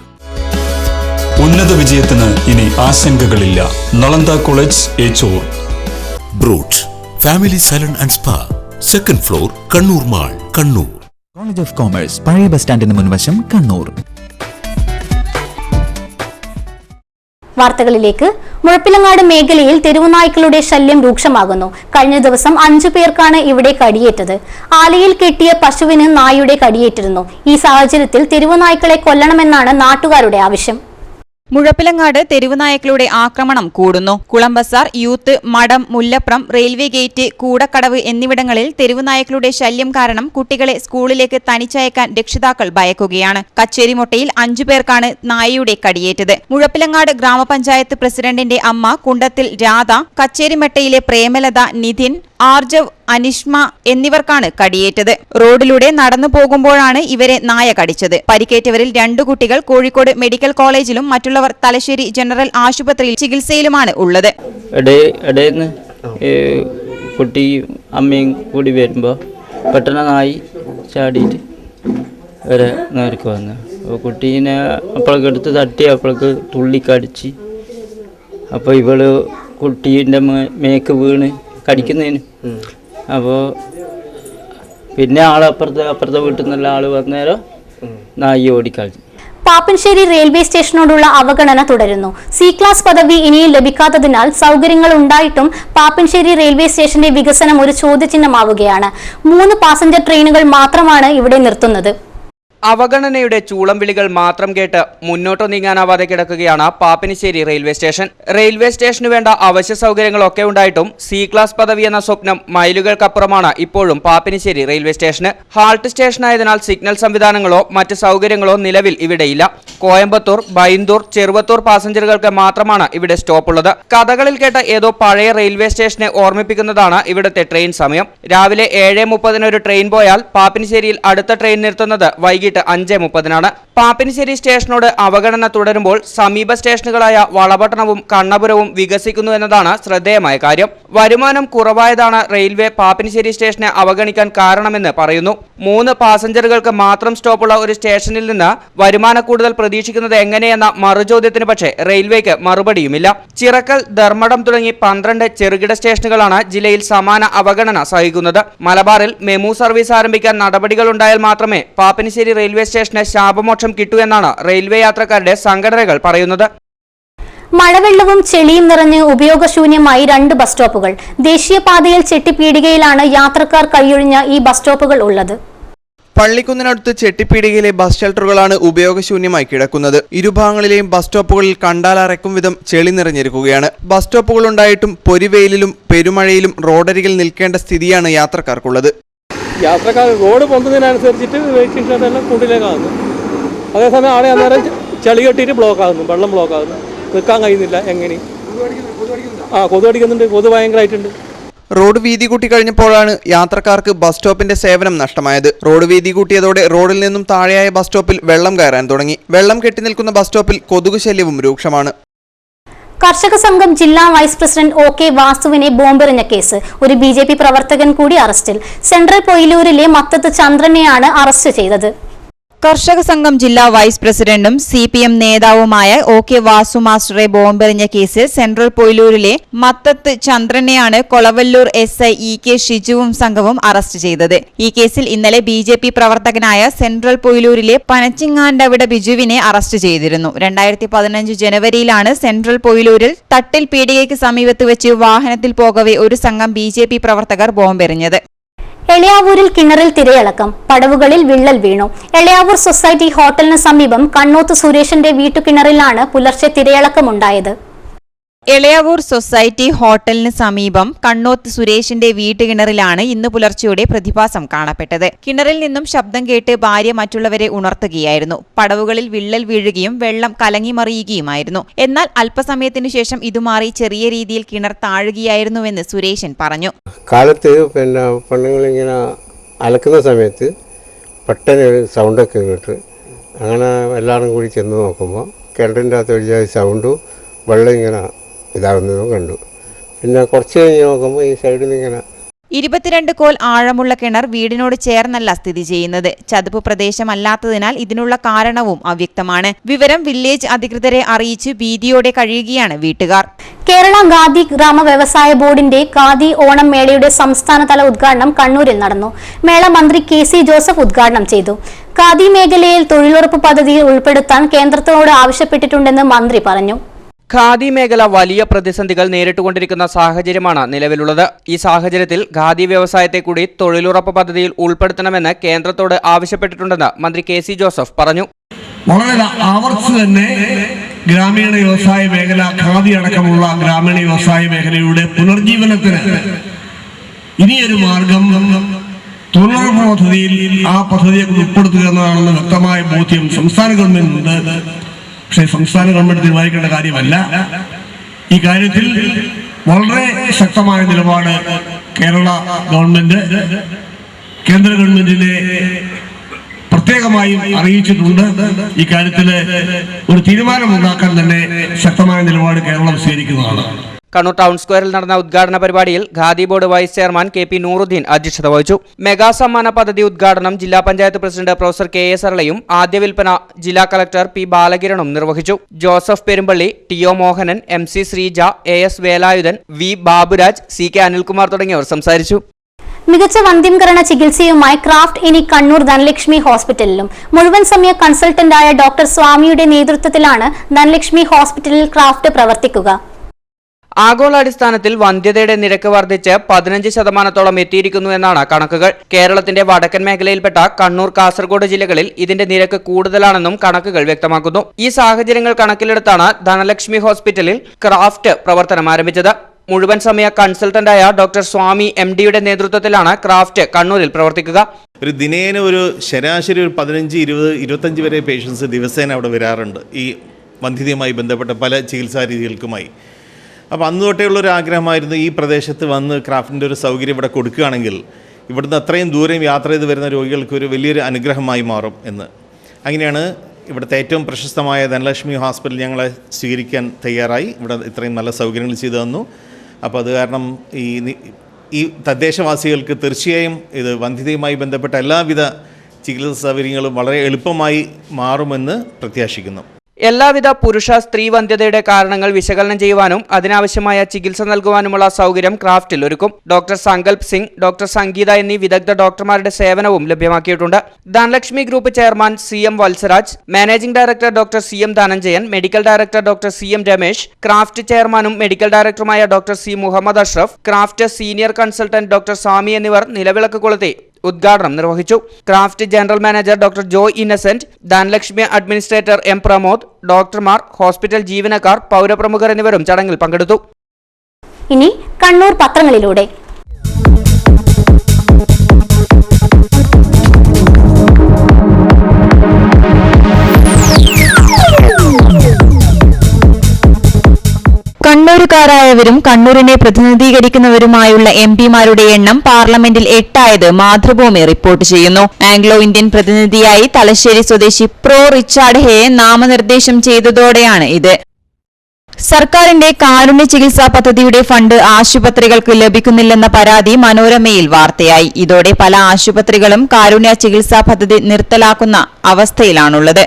ഉന്നത വിജയത്തിന് ഇനി ആശങ്കകളില്ല. Nalanda college, Echur. Brooch Family Salon and Spa, second floor, Kannur Mall, Kannur. College of Commerce, പഴയ bus സ്റ്റാൻഡിന് മുൻവശം, കണ്ണൂർ. വാർത്തകളിലേക്ക്. മുഴപ്പിലങ്ങാട് മേഖലയിൽ തെരുവുനായ്ക്കളുടെ ശല്യം രൂക്ഷമാകുന്നു. കഴിഞ്ഞ ദിവസം 5 പേർക്കാണ് ഇവിടെ കടിയേറ്റത്. ആലയിൽ കെട്ടിയ പശുവിന് നായയുടെ കടിയേറ്റിരുന്നു. ഈ സാഹചര്യത്തിൽ തെരുവുനായ്ക്കളെ കൊല്ലണമെന്നാണ് നാട്ടുകാരുടെ ആവശ്യം. മുഴപ്പിലങ്ങാട് തെരുവുനായ്ക്കളുടെ ആക്രമണം കൂടുന്നു. കുളംബസാർ, യൂത്ത്, മഠം, മുല്ലപ്രം, റെയിൽവേ ഗേറ്റ്, കൂടക്കടവ് എന്നിവിടങ്ങളിൽ തെരുവുനായ്ക്കളുടെ ശല്യം കാരണം കുട്ടികളെ സ്കൂളിലേക്ക് തനിച്ചയക്കാൻ രക്ഷിതാക്കൾ ഭയക്കുകയാണ്. കച്ചേരിമൊട്ടയിൽ 5 പേർക്കാണ് നായയുടെ കടിയേറ്റത്. മുഴപ്പിലങ്ങാട് ഗ്രാമപഞ്ചായത്ത് പ്രസിഡന്റിന്റെ അമ്മ കുണ്ടത്തിൽ രാധ, കച്ചേരിമട്ടയിലെ പ്രേമലത, നിതിൻ, ആർജവ്, അനിഷ്മ എന്നിവർക്കാണ് കടിയേറ്റത്. റോഡിലൂടെ നടന്നു പോകുമ്പോഴാണ് ഇവരെ നായ കടിച്ചത്. പരിക്കേറ്റവരിൽ 2 കുട്ടികൾ കോഴിക്കോട് മെഡിക്കൽ കോളേജിലും മറ്റുള്ളവർ തലശ്ശേരി ജനറൽ ആശുപത്രിയിൽ ചികിത്സയിലുമാണ് ഉള്ളത്. കുട്ടി അമ്മയും കൂടി വരുമ്പോൾ പെട്ടെന്ന് നായി ചാടിയിട്ട് വരെ നേർക്ക് വന്നു. അപ്പോൾ കുട്ടീനെ അപ്പോഴേക്ക് എടുത്ത് തട്ടി അപ്പോഴേക്ക് തുള്ളിക്കടിച്ച്. അപ്പോൾ ഇവള് കുട്ടീൻ്റെ മേക്ക് വീണ് കടിക്കുന്നതിന്. അപ്പോൾ പിന്നെ അപ്പുറത്തെ വീട്ടിൽ നിന്നുള്ള ആള് വന്നേരം നായി ഓടിക്കളഞ്ഞു. പാപ്പിൻശ്ശേരി റെയിൽവേ സ്റ്റേഷനോടുള്ള അവഗണന തുടരുന്നു. C ക്ലാസ് പദവി ഇനിയും ലഭിക്കാത്തതിനാൽ സൗകര്യങ്ങൾ ഉണ്ടായിട്ടും പാപ്പിൻശ്ശേരി റെയിൽവേ സ്റ്റേഷന്റെ വികസനം ഒരു ചോദ്യചിഹ്നമാവുകയാണ്. 3 പാസഞ്ചർ ട്രെയിനുകൾ മാത്രമാണ് ഇവിടെ നിർത്തുന്നത്. അവഗണനയുടെ ചൂളം വിളികൾ മാത്രം കേട്ട് മുന്നോട്ടു നീങ്ങാനാവാതെ കിടക്കുകയാണ് പാപ്പിനിശ്ശേരി റെയിൽവേ സ്റ്റേഷൻ. റെയിൽവേ സ്റ്റേഷന് വേണ്ട അവശ്യ സൗകര്യങ്ങളൊക്കെ ഉണ്ടായിട്ടും സി ക്ലാസ് പദവി എന്ന സ്വപ്നം മൈലുകൾക്കപ്പുറമാണ് ഇപ്പോഴും പാപ്പിനിശ്ശേരി റെയിൽവേ സ്റ്റേഷന്. ഹാൾട്ട് സ്റ്റേഷനായതിനാൽ സിഗ്നൽ സംവിധാനങ്ങളോ മറ്റ് സൗകര്യങ്ങളോ നിലവിൽ ഇവിടെയില്ല. കോയമ്പത്തൂർ, ബൈന്ദൂർ, ചെറുവത്തൂർ പാസഞ്ചറുകൾക്ക് മാത്രമാണ് ഇവിടെ സ്റ്റോപ്പുള്ളത്. കഥകളിൽ കേട്ട ഏതോ പഴയ റെയിൽവേ സ്റ്റേഷനെ ഓർമ്മിപ്പിക്കുന്നതാണ് ഇവിടുത്തെ ട്രെയിൻ സമയം. രാവിലെ 7:30 ഒരു ട്രെയിൻ പോയാൽ പാപ്പിനിശ്ശേരിയിൽ അടുത്ത ട്രെയിൻ നിർത്തുന്നത് വൈകിട്ട് 5:30. പാപ്പിനിശ്ശേരി സ്റ്റേഷനോട് അവഗണന തുടരുമ്പോൾ സമീപ സ്റ്റേഷനുകളായ വളപട്ടണവും കണ്ണപുരവും വികസിക്കുന്നു എന്നതാണ് ശ്രദ്ധേയമായ കാര്യം. വരുമാനം കുറവായതാണ് റെയിൽവേ പാപ്പിനിശ്ശേരി സ്റ്റേഷനെ അവഗണിക്കാൻ കാരണമെന്ന് പറയുന്നു. 3 പാസഞ്ചറുകൾക്ക് മാത്രം സ്റ്റോപ്പുള്ള ഒരു സ്റ്റേഷനിൽ നിന്ന് വരുമാന കൂടുതൽ പ്രതീക്ഷിക്കുന്നത് എങ്ങനെയെന്ന മറുചോദ്യത്തിന് പക്ഷേ റെയിൽവേക്ക് മറുപടിയുമില്ല. ചിറക്കൽ, ധർമ്മടം തുടങ്ങി 12 ചെറുകിട സ്റ്റേഷനുകളാണ് ജില്ലയിൽ സമാന അവഗണന സഹിക്കുന്നത്. മലബാറിൽ മെമു സർവീസ് ആരംഭിക്കാൻ നടപടികളുണ്ടായാൽ മാത്രമേ പാപ്പിനിശ്ശേരി റെയിൽവേ സ്റ്റേഷന് ശാപമോക്ഷം കിട്ടൂ എന്നാണ് റെയിൽവേ യാത്രക്കാരുടെ സംഘടനകൾ പറയുന്നത്. മഴവെള്ളവും ചെളിയും നിറഞ്ഞ് ഉപയോഗശൂന്യമായി 2 ബസ് സ്റ്റോപ്പുകൾ. ദേശീയപാതയിൽ ചെട്ടിപ്പീടികയിലാണ് യാത്രക്കാർ കൈയൊഴിഞ്ഞ ഈ ബസ് സ്റ്റോപ്പുകൾ ഉള്ളത്. പള്ളിക്കുന്നിനടുത്ത് ചെട്ടിപ്പീടികയിലെ ബസ് ഷെൽട്ടറുകളാണ് ഉപയോഗശൂന്യമായി കിടക്കുന്നത്. ഇരുഭാഗങ്ങളിലെയും ബസ് സ്റ്റോപ്പുകളിൽ കണ്ടാലറയ്ക്കും വിധം ചെളി നിറഞ്ഞിരിക്കുകയാണ്. ബസ് സ്റ്റോപ്പുകൾ ഉണ്ടായിട്ടും പൊരിവെയിലും പെരുമഴയിലും റോഡരികിൽ നിൽക്കേണ്ട സ്ഥിതിയാണ് യാത്രക്കാർക്കുള്ളത്. യാത്രക്കാർ റോഡ് പൊന്തുന്നതിനനുസരിച്ചിട്ട് വെയിറ്റിംഗ് ഷെഡെല്ലാം കൂടുതലേക്കാകുന്നു. അതേസമയം ആളെ അന്നേരം ചളി കെട്ടിയിട്ട് ബ്ലോക്ക് ആകുന്നു, വെള്ളം ബ്ലോക്ക് ആകുന്നു, നിൽക്കാൻ കഴിയുന്നില്ല. എങ്ങനെ കൊതു അടിക്കുന്നുണ്ട്, കൊതു ഭയങ്കരമായിട്ടുണ്ട്. റോഡ് വീതി കൂട്ടി കഴിഞ്ഞപ്പോഴാണ് യാത്രക്കാർക്ക് ബസ് സ്റ്റോപ്പിന്റെ സേവനം നഷ്ടമായത്. റോഡ് വീതി കൂട്ടിയതോടെ റോഡിൽ നിന്നും താഴെയായ ബസ് സ്റ്റോപ്പിൽ വെള്ളം കയറാൻ തുടങ്ങി. വെള്ളം കെട്ടി നിൽക്കുന്ന ബസ് സ്റ്റോപ്പിൽ കൊതുക് ശല്യവും രൂക്ഷമാണ്. കർഷക സംഘം ജില്ലാ വൈസ് പ്രസിഡന്റ് OK വാസുവിനെ ബോംബെറിഞ്ഞ കേസ്. ഒരു BJP പ്രവർത്തകൻ കൂടി അറസ്റ്റിൽ. സെൻട്രൽ പൊയിലൂരിലെ മത്തത്ത് ചന്ദ്രനെയാണ് അറസ്റ്റ് ചെയ്തത്. കർഷക സംഘം ജില്ലാ വൈസ് പ്രസിഡന്റും CPM നേതാവുമായ OK വാസു മാസ്റ്ററെ ബോംബെറിഞ്ഞ കേസിൽ സെൻട്രൽ പൊയിലൂരിലെ മത്തത്ത് ചന്ദ്രനെയാണ് കൊളവല്ലൂർ SI EK ഷിജുവും സംഘവും അറസ്റ്റ് ചെയ്തത്. ഈ കേസിൽ ഇന്നലെ BJP പ്രവർത്തകനായ സെൻട്രൽ പൊയിലൂരിലെ പനച്ചിങ്ങാണ്ടവിട ബിജുവിനെ അറസ്റ്റ് ചെയ്തിരുന്നു. 2015 ജനുവരിയിലാണ് സെൻട്രൽ പൊയിലൂരിൽ തട്ടിൽ പീടികയ്ക്ക് സമീപത്ത് വെച്ച് വാഹനത്തിൽ പോകവെ ഒരു സംഘം BJP പ്രവർത്തകർ ബോംബെറിഞ്ഞത്. എളയാവൂരിൽ കിണറിൽ തിരയിളക്കം, പടവുകളിൽ വിള്ളൽ വീണു. എളയാവൂർ സൊസൈറ്റി ഹോട്ടലിന് സമീപം കണ്ണോത്ത് സുരേഷിന്റെ വീട്ടുകിണറിലാണ് പുലർച്ചെ തിരയിളക്കമുണ്ടായത്. എളയാവൂർ സൊസൈറ്റി ഹോട്ടലിന് സമീപം കണ്ണോത്ത് സുരേഷിന്റെ വീട്ടുകിണറിലാണ് ഇന്ന് പുലർച്ചെയോടെ പ്രതിഭാസം കാണപ്പെട്ടത്. കിണറിൽ നിന്നും ശബ്ദം കേട്ട് ഭാര്യ മറ്റുള്ളവരെ ഉണർത്തുകയായിരുന്നു. പടവുകളിൽ വിള്ളൽ വീഴുകയും വെള്ളം കലങ്ങിമറിയുകയുമായിരുന്നു. എന്നാൽ അല്പസമയത്തിനു ശേഷം ഇതുമാറി ചെറിയ രീതിയിൽ കിണർ താഴുകയായിരുന്നുവെന്ന് സുരേഷൻ പറഞ്ഞു. കാലത്ത് പെണ്ണുങ്ങളിങ്ങനെ അലക്കുന്ന സമയത്ത് പെട്ടെന്ന് സൗണ്ടൊക്കെ കേട്ട് അങ്ങനെ എല്ലാവരും കൂടി ചെന്ന് നോക്കുമ്പോൾ കിണറിൻ്റെ അകത്ത് വലിയ സൗണ്ടും വെള്ളം ഇങ്ങനെ ഇതാകുന്നതും കണ്ടു. പിന്നെ കുറച്ച് കഴിഞ്ഞ് നോക്കുമ്പോൾ ഈ സൈഡിൽ നിന്ന് ഇങ്ങനെ 22 കോൽ ആഴമുള്ള കിണർ വീടിനോട് ചേർന്നല്ല സ്ഥിതി ചെയ്യുന്നത്. ചതുപ്പ് പ്രദേശമല്ലാത്തതിനാൽ ഇതിനുള്ള കാരണവും അവ്യക്തമാണ്. വിവരം വില്ലേജ് അധികൃതരെ അറിയിച്ച് ഭീതിയോടെ കഴിയുകയാണ് വീട്ടുകാർ. കേരള ഖാദി ഗ്രാമ വ്യവസായ ബോർഡിന്റെ ഖാദി ഓണം മേളയുടെ സംസ്ഥാനതല ഉദ്ഘാടനം കണ്ണൂരിൽ നടന്നു. മേള മന്ത്രി KC ജോസഫ് ഉദ്ഘാടനം ചെയ്തു. ഖാദി മേഖലയിൽ തൊഴിലുറപ്പ് പദ്ധതിയിൽ ഉൾപ്പെടുത്താൻ കേന്ദ്രത്തോട് ആവശ്യപ്പെട്ടിട്ടുണ്ടെന്ന് മന്ത്രി പറഞ്ഞു. ഖാദി മേഖല വലിയ പ്രതിസന്ധികൾ നേരിട്ടുകൊണ്ടിരിക്കുന്ന സാഹചര്യമാണ് നിലവിലുള്ളത്. ഈ സാഹചര്യത്തിൽ ഖാദി വ്യവസായത്തെ കൂടി തൊഴിലുറപ്പ് പദ്ധതിയിൽ ഉൾപ്പെടുത്തണമെന്ന് കേന്ദ്രത്തോട് ആവശ്യപ്പെട്ടിട്ടുണ്ടെന്ന് മന്ത്രി KC ജോസഫ് പറഞ്ഞു. വളരെ ആവർത്തിച്ച് തന്നെ ഗ്രാമീണ വ്യവസായ മേഖല, ഖാദി അടക്കമുള്ള ഗ്രാമീണ വ്യവസായ മേഖലയുടെ പുനർജീവനത്തിന് ഇനിയൊരു മാർഗം തൊഴിലുറപ്പ് പദ്ധതിയിൽ ആ പദ്ധതിയെ ഉൾപ്പെടുത്തുക എന്നതാണെന്ന് വ്യക്തമായ ബോധ്യം സംസ്ഥാന ഗവൺമെന്റിനുണ്ട്. പക്ഷേ സംസ്ഥാന ഗവൺമെന്റ് തീരുമാനിക്കേണ്ട കാര്യമല്ല. ഈ കാര്യത്തിൽ വളരെ ശക്തമായ നിലപാട് കേരള ഗവൺമെന്റ് കേന്ദ്ര ഗവൺമെന്റിനെ പ്രത്യേകമായും അറിയിച്ചിട്ടുണ്ട്. ഈ കാര്യത്തിൽ ഒരു തീരുമാനമുണ്ടാക്കാൻ തന്നെ ശക്തമായ നിലപാട് കേരളം സ്വീകരിക്കുന്നതാണ്. കണ്ണൂർ ടൗൺ സ്ക്വയറിൽ നടന്ന ഉദ്ഘാടന പരിപാടിയിൽ Khadi board vice chairman KP Nooruddin അധ്യക്ഷത വഹിച്ചു. മെഗാ സമ്മാന പദ്ധതി ഉദ്ഘാടനം ജില്ലാ പഞ്ചായത്ത് പ്രസിഡന്റ് പ്രൊഫസർ KA സരളയും ആദ്യ വിൽപ്പന ജില്ലാ കളക്ടർ P ബാലകിരണും നിർവഹിച്ചു. Joseph Perumpally, TO Mohanan, MC Sreeja, AS Velayudhan, V Baburaj, CK Anilkumar തുടങ്ങിയവർ സംസാരിച്ചു. മികച്ച വന്ധ്യംകരണ ചികിത്സയുമായി ക്രാഫ്റ്റ് ഇനി കണ്ണൂർ ധനലക്ഷ്മി ഹോസ്പിറ്റലിലും. മുഴുവൻ സമയ കൺസൾട്ടന്റായ ഡോക്ടർ സ്വാമിയുടെ നേതൃത്വത്തിലാണ് ധനലക്ഷ്മി ഹോസ്പിറ്റലിൽ ക്രാഫ്റ്റ് പ്രവർത്തിക്കുക. ആഗോളാടിസ്ഥാനത്തിൽ വന്ധ്യതയുടെ നിരക്ക് വർദ്ധിച്ച് 15% എത്തിയിരിക്കുന്നു എന്നാണ് കണക്കുകൾ. കേരളത്തിന്റെ വടക്കൻ മേഖലയിൽപ്പെട്ട കണ്ണൂർ, കാസർഗോഡ് ജില്ലകളിൽ ഇതിന്റെ നിരക്ക് കൂടുതലാണെന്നും കണക്കുകൾ വ്യക്തമാക്കുന്നു. ഈ സാഹചര്യങ്ങൾ കണക്കിലെടുത്താണ് ധനലക്ഷ്മി ഹോസ്പിറ്റലിൽ ക്രാഫ്റ്റ് പ്രവർത്തനം ആരംഭിച്ചത്. മുഴുവൻ സമയ കൺസൾട്ടന്റായ ഡോക്ടർ സ്വാമി MD-യുടെ നേതൃത്വത്തിലാണ് ക്രാഫ്റ്റ് കണ്ണൂരിൽ പ്രവർത്തിക്കുക. ഒരു ദിനേന ഒരു ശരാശരി ഒരു 15, 20, 25 വരെ പേഷ്യൻസ് ദിവസേന അവിടെ വരാറുണ്ട് ഈ വന്ധ്യതയുമായി ബന്ധപ്പെട്ട പല ചികിത്സാ രീതികൾക്കുമായി. അപ്പോൾ അന്ന് തൊട്ടേയുള്ളൊരു ആഗ്രഹമായിരുന്നു ഈ പ്രദേശത്ത് വന്ന് ക്രാഫ്റ്റിൻ്റെ ഒരു സൗകര്യം ഇവിടെ കൊടുക്കുകയാണെങ്കിൽ ഇവിടുന്ന് അത്രയും ദൂരം യാത്ര ചെയ്ത് വരുന്ന രോഗികൾക്ക് ഒരു വലിയൊരു അനുഗ്രഹമായി മാറും എന്ന്. അങ്ങനെയാണ് ഇവിടുത്തെ ഏറ്റവും പ്രശസ്തമായ ധനലക്ഷ്മി ഹോസ്പിറ്റൽ ഞങ്ങളെ സ്വീകരിക്കാൻ തയ്യാറായി. ഇവിടെ ഇത്രയും നല്ല സൗകര്യങ്ങൾ ചെയ്തു തന്നു. അപ്പോൾ അത് കാരണം ഈ തദ്ദേശവാസികൾക്ക് തീർച്ചയായും ഇത് വന്ധ്യതയുമായി ബന്ധപ്പെട്ട എല്ലാവിധ ചികിത്സാ സൗകര്യങ്ങളും വളരെ എളുപ്പമായി മാറുമെന്ന് പ്രത്യാശിക്കുന്നു. എല്ലാവിധ പുരുഷ സ്ത്രീ വന്ധ്യതയുടെ കാരണങ്ങൾ വിശകലനം ചെയ്യുവാനും അതിനാവശ്യമായ ചികിത്സ നൽകുവാനുമുള്ള സൗകര്യം ക്രാഫ്റ്റിൽ ഒരുക്കും. ഡോക്ടർ സങ്കൽപ് സിംഗ്, ഡോക്ടർ സംഗീത എന്നീ വിദഗ്ധ ഡോക്ടർമാരുടെ സേവനവും ലഭ്യമാക്കിയിട്ടുണ്ട്. Dhanalakshmi group chairman CM Valsaraj, managing director doctor CM Dhananjayan, medical director doctor CM Ramesh, craft ചെയർമാനും മെഡിക്കൽ ഡയറക്ടറുമായ doctor C Muhammad Ashraf, craft senior consultant doctor Sami എന്നിവർ നിലവിളക്ക് കൊളുത്തി ഉദ്ഘാടനം നിർവഹിച്ചു. Craft general manager doctor Joy Innocent, Dhanalakshmi administrator M Pramod, ഡോക്ടർമാർ, ഹോസ്പിറ്റൽ ജീവനക്കാർ, പൗരപ്രമുഖർ എന്നിവരും ചടങ്ങിൽ പങ്കെടുത്തു. ഇനി കണ്ണൂർ പത്രങ്ങളിലൂടെ. കണ്ണൂരുകാരായവരും കണ്ണൂരിനെ പ്രതിനിധീകരിക്കുന്നവരുമായുള്ള MP-മാരുടെ എണ്ണം പാർലമെന്റിൽ 8 ആയത് മാതൃഭൂമി റിപ്പോർട്ട് ചെയ്യുന്നു. ആംഗ്ലോ ഇന്ത്യൻ പ്രതിനിധിയായി തലശ്ശേരി സ്വദേശി പ്രോ റിച്ചാർഡ് ഹേയെ നാമനിർദ്ദേശം ചെയ്തതോടെയാണ് ഇത്. സർക്കാരിന്റെ കാരുണ്യ ചികിത്സാ പദ്ധതിയുടെ ഫണ്ട് ആശുപത്രികൾക്ക് ലഭിക്കുന്നില്ലെന്ന പരാതി മനോരമയിൽ വാർത്തയായി. ഇതോടെ പല ആശുപത്രികളും കാരുണ്യ ചികിത്സാ പദ്ധതി നിർത്തലാക്കുന്ന അവസ്ഥയിലാണുള്ളത്.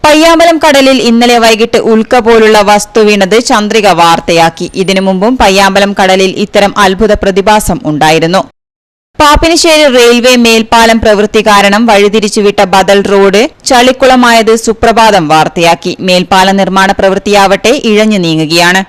പയ്യാമ്പലം കടലിൽ ഇന്നലെ വൈകിട്ട് ഉൽക്ക പോലുള്ള വസ്തു വീണത് ചന്ദ്രിക വാർത്തയാക്കി. ഇതിനു മുമ്പും പയ്യാമ്പലം കടലിൽ ഇത്തരം അത്ഭുത പ്രതിഭാസം ഉണ്ടായിരുന്നു. പാപ്പിനിശ്ശേരി റെയിൽവേ മേൽപ്പാലം പ്രവൃത്തി കാരണം വഴിതിരിച്ചുവിട്ട ബദൽ റോഡ് ചളിക്കുളമായത് സുപ്രഭാതം വാർത്തയാക്കി. മേൽപ്പാല നിർമ്മാണ പ്രവൃത്തിയാവട്ടെ ഇഴഞ്ഞു നീങ്ങുകയാണ്.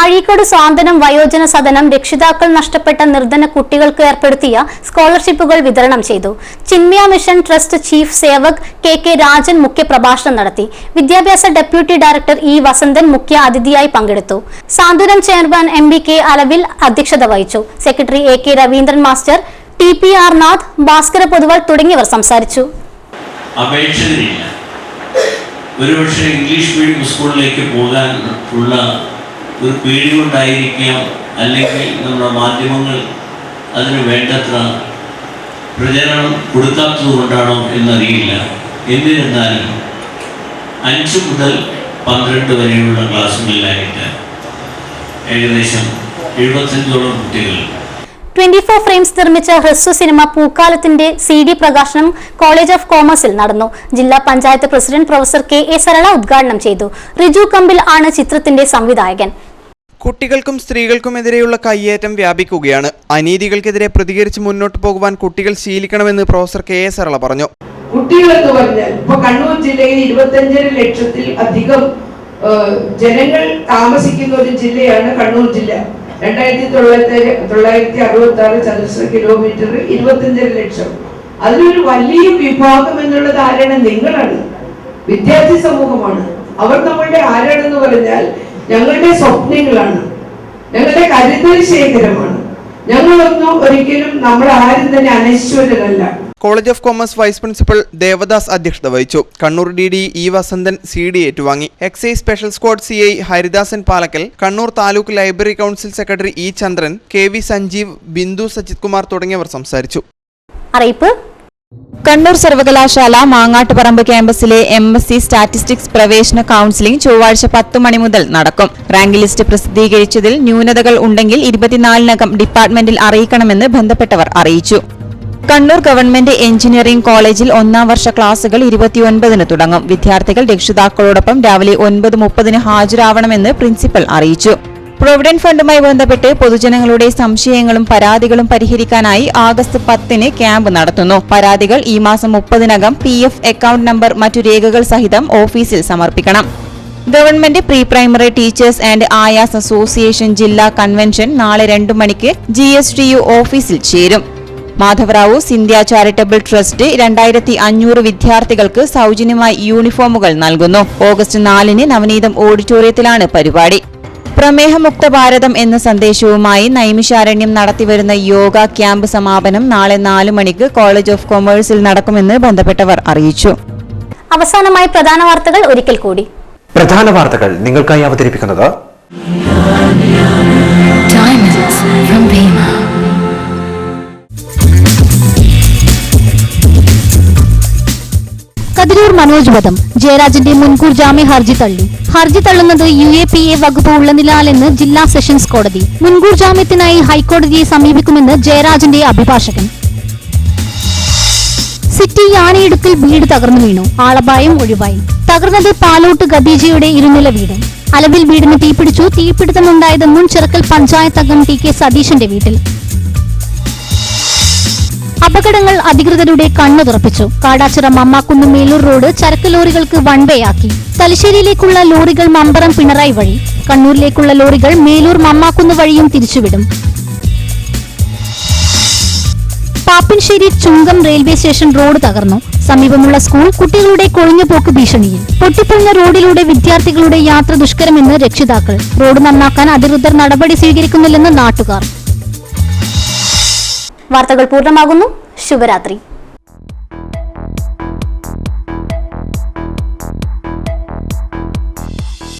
അഴീക്കോട് സ്വാന്തനം വയോജന സദനം രക്ഷിതാക്കൾ നഷ്ടപ്പെട്ട നിർധന കുട്ടികൾക്ക് ഏർപ്പെടുത്തിയ സ്കോളർഷിപ്പുകൾ വിതരണം ചെയ്തു. Chinmaya mission trust chief Sevak KK Rajan മുഖ്യപ്രഭാഷണം നടത്തി. വിദ്യാഭ്യാസ ഡെപ്യൂട്ടി ഡയറക്ടർ E വസന്തൻ മുഖ്യ അതിഥിയായി പങ്കെടുത്തു. സാന്ത്വനം ചെയർമാൻ MBK അലവിൽ അധ്യക്ഷത വഹിച്ചു. Secretary AK Raveendran master, TPR Nath, Bhaskara Poduval തുടങ്ങിയവർ സംസാരിച്ചു. ഒരുപക്ഷെ ഇംഗ്ലീഷ് മീഡിയം സ്കൂളിലേക്ക് പോകാൻ ഉള്ള ഒരു പേടി കൊണ്ടായിരിക്കാം, അല്ലെങ്കിൽ നമ്മുടെ മാധ്യമങ്ങൾ അതിന് വേണ്ടത്ര പ്രചരണം കൊടുക്കാത്തത് കൊണ്ടാണോ എന്നറിയില്ല. എന്നിരുന്നാലും 5 മുതൽ 12 വരെയുള്ള ക്ലാസ്സുകളിലായിട്ട് ഏകദേശം 75ഓളം കുട്ടികൾ 24 ഫ്രെയിംസ് നിർമ്മിച്ച ഹ്രസ്വ സിനിമ പൂക്കാലത്തിന്റെ CD പ്രകാശനം കോളേജ് ഓഫ് കോമേഴ്സിൽ നടന്നു. ജില്ലാ panchayat president professor KA Sarala ഉദ്ഘാടനം ചെയ്തു. റിജു കമ്പിൽ ആണ് ചിത്രത്തിന്റെ സംവിധായകൻ. കുട്ടികൾക്കും സ്ത്രീകൾക്കുമെതിരെയുള്ള കയ്യേറ്റം വ്യാപിക്കുകയാണ്. അനീതികൾക്കെതിരെ പ്രതികരിച്ച് മുന്നോട്ട് പോകുവാൻ കുട്ടികൾ ശീലിക്കണമെന്ന് പ്രൊഫസർ KA സരള പറഞ്ഞു. കുട്ടികളെന്ന് പറഞ്ഞാൽ ഇപ്പൊ കണ്ണൂർ ജില്ലയിൽ 25 ലക്ഷത്തിൽ അധികം ജനങ്ങൾ താമസിക്കുന്ന ഒരു ജില്ലയാണ് കണ്ണൂർ ജില്ല. 2966 ചതുരശ്ര കിലോമീറ്റർ, 25 ലക്ഷം. അതിലൊരു വലിയ വിഭാഗം എന്നുള്ളത് ആരാണ്? നിങ്ങളാണ്, വിദ്യാർത്ഥി സമൂഹമാണ്. അവർ നമ്മളുടെ ആരാണെന്ന് പറഞ്ഞാൽ ഞങ്ങളുടെ സ്വപ്നങ്ങളാണ്, ഞങ്ങളുടെ കരുതൽ ശേഖരമാണ്. ഞങ്ങളൊന്നും ഒരിക്കലും നമ്മൾ ആരും തന്നെ അനശ്വരരല്ല. College of commerce vice principal Devadas അധ്യക്ഷത വഹിച്ചു. Kannur DD E Vasanthan CD ഏറ്റുവാങ്ങി. Excise special squad CI Haridasan Palakkal, Kannur taluk library council secretary E Chandran, KV Sanjeev, Bindu Sajith Kumar തുടങ്ങിയവർ സംസാരിച്ചു. അറിയിപ്പ്. കണ്ണൂർ സർവകലാശാല മാങ്ങാട്ടുപറമ്പ് ക്യാമ്പസിലെ MSc സ്റ്റാറ്റിസ്റ്റിക്സ് പ്രവേശന കൌൺസിലിംഗ് ചൊവ്വാഴ്ച 10 മണി മുതൽ നടക്കും. റാങ്ക് ലിസ്റ്റ് പ്രസിദ്ധീകരിച്ചതിൽ ന്യൂനതകൾ ഉണ്ടെങ്കിൽ 24-നകം ഡിപ്പാർട്ട്മെന്റിൽ അറിയിക്കണമെന്ന് ബന്ധപ്പെട്ടവർ അറിയിച്ചു. കണ്ണൂർ ഗവൺമെന്റ് എഞ്ചിനീയറിംഗ് കോളേജിൽ 1-ാം വർഷ ക്ലാസുകൾ 29-ന് തുടങ്ങും. വിദ്യാർത്ഥികൾ രക്ഷിതാക്കളോടൊപ്പം രാവിലെ 9:30-ന് ഹാജരാവണമെന്ന് പ്രിൻസിപ്പൽ അറിയിച്ചു. പ്രൊവിഡന്റ് ഫണ്ടുമായി ബന്ധപ്പെട്ട് പൊതുജനങ്ങളുടെ സംശയങ്ങളും പരാതികളും പരിഹരിക്കാനായി ആഗസ്റ്റ് 10-ന് ക്യാമ്പ് നടത്തുന്നു. പരാതികൾ ഈ മാസം 30-നകം PF അക്കൗണ്ട് നമ്പർ മറ്റു രേഖകൾ സഹിതം ഓഫീസിൽ സമർപ്പിക്കണം. Government pre primary teachers and ayahs association ജില്ലാ കൺവെൻഷൻ നാളെ 2 മണിക്ക് GSTU ഓഫീസിൽ ചേരും. മാധവറാവു സിന്ധ്യ ചാരിറ്റബിൾ ട്രസ്റ്റ് 2500 വിദ്യാർത്ഥികൾക്ക് സൗജന്യമായി യൂണിഫോമുകൾ നൽകുന്നു. ഓഗസ്റ്റ് 4-ന് നവനീതം ഓഡിറ്റോറിയത്തിലാണ് പരിപാടി. പ്രമേഹമുക്ത ഭാരതം എന്ന സന്ദേശവുമായി നൈമിഷാരണ്യം നടത്തിവരുന്ന യോഗ ക്യാമ്പ് സമാപനം നാളെ 4 മണിക്ക് കോളേജ് ഓഫ് കൊമേഴ്സിൽ നടക്കുമെന്ന് ബന്ധപ്പെട്ടവർ അറിയിച്ചു. അവസാനമായി പ്രധാന വാർത്തകൾ ഒരിക്കൽ കൂടി. പ്രധാന വാർത്തകൾ നിങ്ങൾക്കായി അവതരിപ്പിക്കുന്നത് കതിരൂർ മനോജ് വധം ജയരാജന്റെ മുൻകൂർ ജാമ്യ ഹർജി തള്ളി. ഹർജി തള്ളുന്നത് UAPA വകുപ്പ് ഉള്ളതിനാലെന്ന് ജില്ലാ സെഷൻസ് കോടതി. മുൻകൂർ ജാമ്യത്തിനായി ഹൈക്കോടതിയെ സമീപിക്കുമെന്ന് ജയരാജന്റെ അഭിഭാഷകൻ. സിറ്റി യാനയിടുക്കിൽ വീട് തകർന്നു വീണു. ആളപായം ഒഴിവായി. തകർന്നത് പാലോട്ട് ഖദീജയുടെ ഇരുനില വീട്. അലവിൽ വീടിന് തീപിടിച്ചു. തീപിടുത്തമുണ്ടായത് മുൻ ചിറക്കൽ പഞ്ചായത്ത് അംഗം TK സതീശന്റെ വീട്ടിൽ. അപകടങ്ങൾ അധികൃതരുടെ കണ്ണു തുറപ്പിച്ചു. കാടാച്ചിറ മമ്മാക്കുന്ന് മേലൂർ റോഡ് ചരക്ക് ലോറികൾക്ക് വൺവേ ആക്കി. തലശ്ശേരിയിലേക്കുള്ള ലോറികൾ മമ്പറം പിണറായി വഴി, കണ്ണൂരിലേക്കുള്ള ലോറികൾ മേലൂർ മമ്മാക്കുന്ന് വഴിയും തിരിച്ചുവിടും. പാപ്പിൻശ്ശേരി ചുങ്കം റെയിൽവേ സ്റ്റേഷൻ റോഡ് തകർന്നു. സമീപമുള്ള സ്കൂൾ കുട്ടികളുടെ കൊഴിഞ്ഞുപോക്ക് ഭീഷണിയിൽ. പൊട്ടിപ്പൊളിഞ്ഞ റോഡിലൂടെ വിദ്യാർത്ഥികളുടെ യാത്ര ദുഷ്കരമെന്ന് രക്ഷിതാക്കൾ. റോഡ് നന്നാക്കാൻ അധികൃതർ നടപടി സ്വീകരിക്കുന്നില്ലെന്ന് നാട്ടുകാർ. വാർത്തകൾ പൂർണ്ണമാകുന്നു. ശുഭരാത്രി.